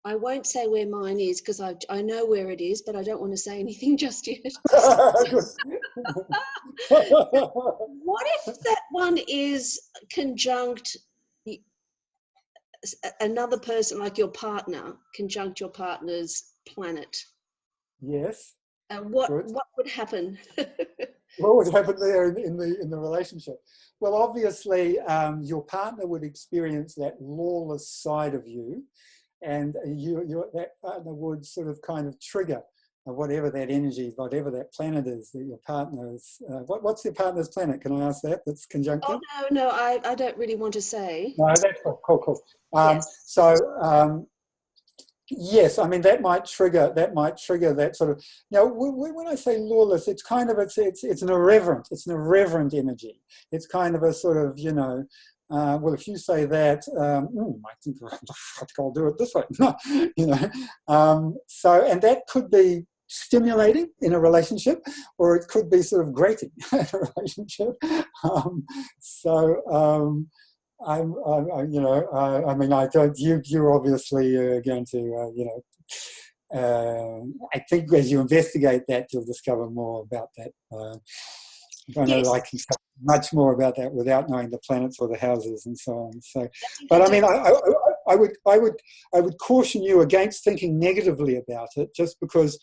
I won't say where mine is because I know where it is, but I don't want to say anything just yet. What if that one is conjunct another person, like your partner, conjunct your partner's planet? Yes. What would happen? What would happen there in the relationship? Well, obviously, your partner would experience that lawless side of you, and that partner would sort of kind of trigger whatever that energy, whatever that planet is that your partner is. What's your partner's planet? Can I ask that? That's conjunctive? Oh, no, I don't really want to say. No, that's cool. Yes. So, yes, I mean, that might trigger that sort of, when I say lawless, it's kind of, it's an irreverent energy. It's kind of a sort of, well, if you say that, I think I'll do it this way. So, and that could be stimulating in a relationship, or it could be sort of grating in a relationship. You're obviously going to, I think as you investigate that, you'll discover more about that. I don't know that I can say much more about that without knowing the planets or the houses and so on. So, but I mean, I would caution you against thinking negatively about it, just because,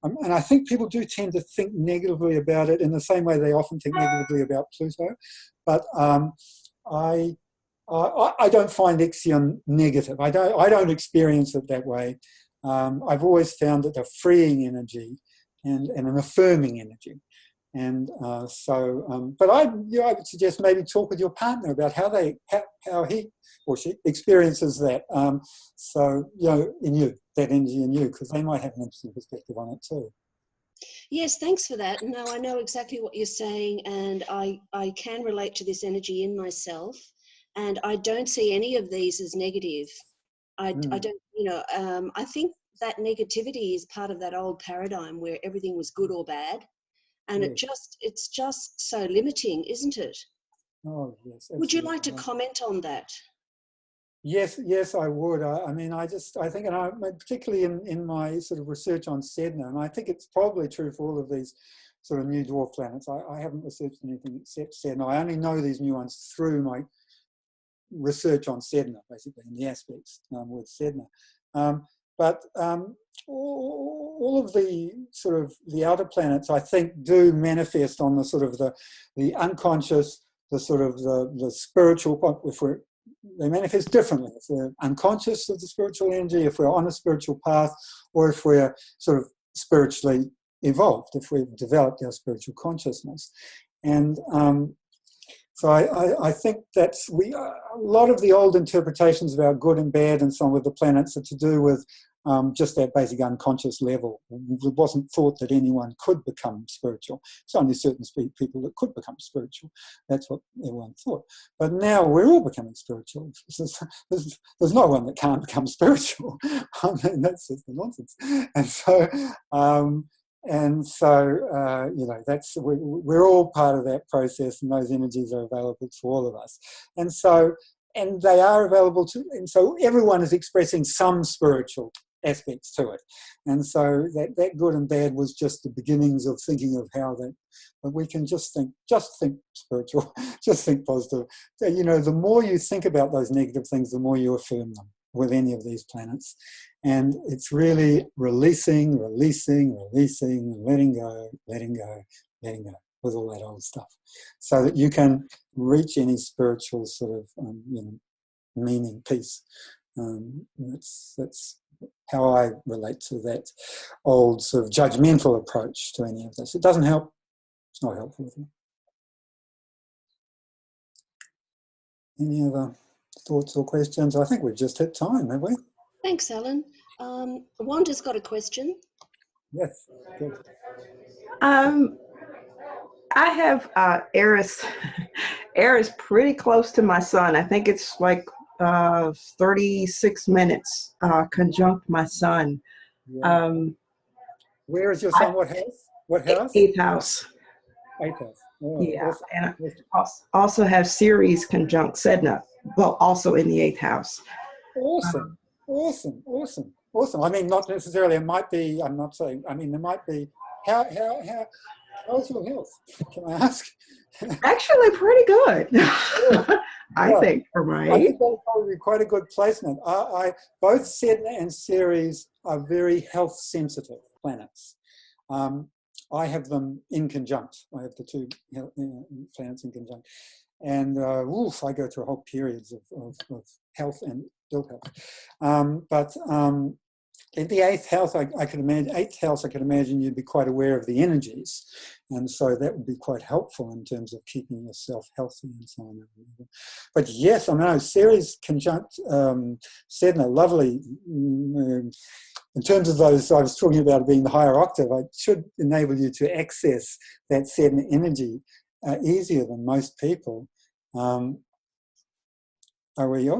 and I think people do tend to think negatively about it in the same way they often think negatively about Pluto. But I don't find Ixion negative. I don't experience it that way. I've always found it a freeing energy and an affirming energy. And but I would suggest maybe talk with your partner about how he or she experiences that. So, in you, that energy in you, because they might have an interesting perspective on it too. Yes, thanks for that. Now I know exactly what you're saying, and I can relate to this energy in myself, and I don't see any of these as negative. I don't, I think that negativity is part of that old paradigm where everything was good or bad, and Yes. it's just so limiting, isn't it? Oh, yes. Absolutely. Would you like to comment on that? Yes, I would. I think, and particularly in my sort of research on Sedna, and I think it's probably true for all of these sort of new dwarf planets. I haven't researched anything except Sedna. I only know these new ones through my research on Sedna, basically, and the aspects with Sedna. But all of the sort of the outer planets, I think, do manifest on the sort of the unconscious, the sort of the spiritual. They manifest differently. If we're unconscious of the spiritual energy, if we're on a spiritual path, or if we're sort of spiritually evolved, if we've developed our spiritual consciousness. And so I think that's a lot of the old interpretations about good and bad and so on with the planets are to do with just that basic unconscious level. It wasn't thought that anyone could become spiritual. It's only certain people that could become spiritual. That's what everyone thought. But now we're all becoming spiritual. There's no one that can't become spiritual. I mean, that's just the nonsense. And so, that's we're all part of that process, and those energies are available to all of us. And they are available to, and so everyone is expressing some spiritual aspects to it. And so that good and bad was just the beginnings of thinking of how that, but we can just think spiritual, just think positive. So, the more you think about those negative things, the more you affirm them with any of these planets. And it's really releasing, letting go with all that old stuff, so that you can reach any spiritual sort of meaning, peace. That's how I relate to that old sort of judgmental approach to any of this. It doesn't help. It's not helpful with me. Any other thoughts or questions? I think we've just hit time, have we? Thanks, Alan. Wanda's got a question. Yes, good. I have Eris pretty close to my sun. I think it's like 36 minutes conjunct my sun. Yeah. Where is your sun? What house? What house? 8th house. 8th house. Oh, Yeah, awesome. and I also have Ceres conjunct Sedna, well, also in the 8th house. Awesome. I mean, not necessarily. It might be. I'm not saying. I mean, there might be. How's your health? Can I ask? Actually, pretty good. I think for my I think that'll probably be quite a good placement. Both Sedna and Ceres are very health sensitive planets. I have them in conjunct. I have the two planets in conjunct. And I go through whole periods of health and ill health. But in the 8th house, I could imagine you'd be quite aware of the energies. And so that would be quite helpful in terms of keeping yourself healthy and so on. But yes, I know Ceres conjunct Sedna, lovely. In terms of those, I was talking about being the higher octave, it should enable you to access that Sedna energy easier than most people.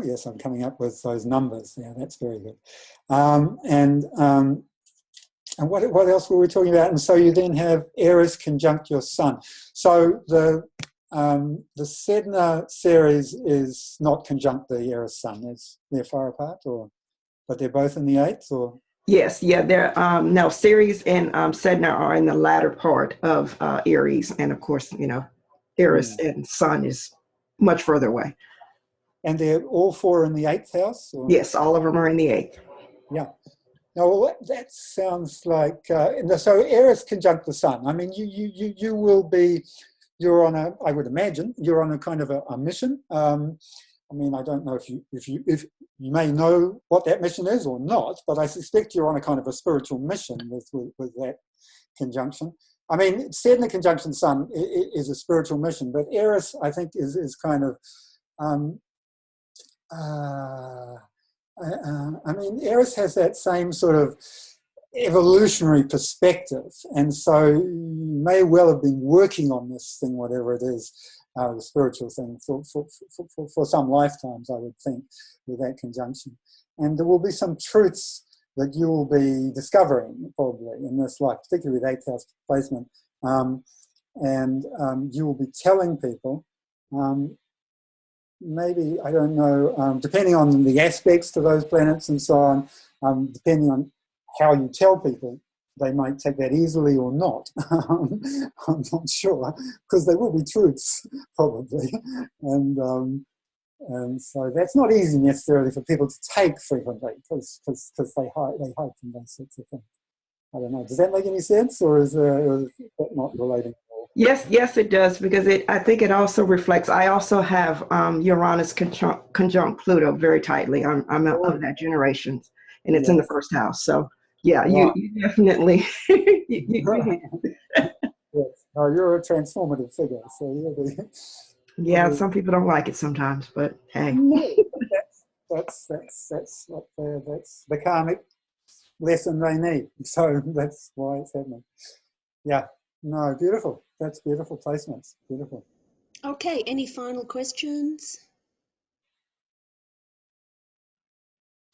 Yes, I'm coming up with those numbers. Yeah, that's very good. And what else were we talking about? And so you then have Eris conjunct your sun. So the Sedna Ceres is not conjunct the Eris sun. They're far apart, but they're both in the 8th, or? Yes, yeah. They're no, Ceres and Sedna are in the latter part of Aries, and of course, Eris and Sun is much further away. And they're all 4 in the 8th house? Or? Yes, all of them are in the 8th. Yeah. Now, well, that sounds like so Eris conjunct the sun. I mean, you will be. You're on a. I would imagine you're on a kind of a mission. I mean, I don't know if you may know what that mission is or not, but I suspect you're on a kind of a spiritual mission with that conjunction. I mean, Sedna conjunction Sun is a spiritual mission, but Eris, I think, is kind of, I mean, Eris has that same sort of evolutionary perspective, and so you may well have been working on this thing, whatever it is, the spiritual thing, for some lifetimes, I would think, with that conjunction. And there will be some truths that you will be discovering probably in this life, particularly with 8th house placement. And you will be telling people, maybe, I don't know, depending on the aspects to those planets and so on, depending on how you tell people, they might take that easily or not. I'm not sure, because they will be truths, probably. And so that's not easy necessarily for people to take frequently, because they hide from those sorts of things. I don't know. Does that make any sense, or is that not relating at all? Yes, it does, because I think it also reflects. I also have Uranus conjunct Pluto very tightly. I'm of that generation, and it's in the first house. So yeah, right. you definitely. Yes. No, you're a transformative figure, so you're the. Yeah, some people don't like it sometimes, but hey. That's what that's the karmic lesson they need. So that's why it's happening. Yeah. No, beautiful. That's beautiful placements. Beautiful. Okay, any final questions?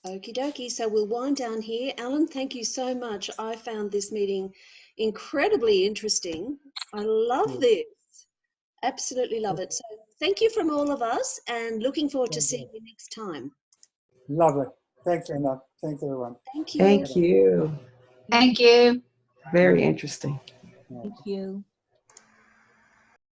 Okie dokie, so we'll wind down here. Alan, thank you so much. I found this meeting incredibly interesting. I love this. Absolutely love it. So thank you from all of us, and looking forward to seeing you next time. Lovely. Thanks, Linda. Thanks, everyone. Thank you. Thank you. Thank you. Very interesting. Thank you.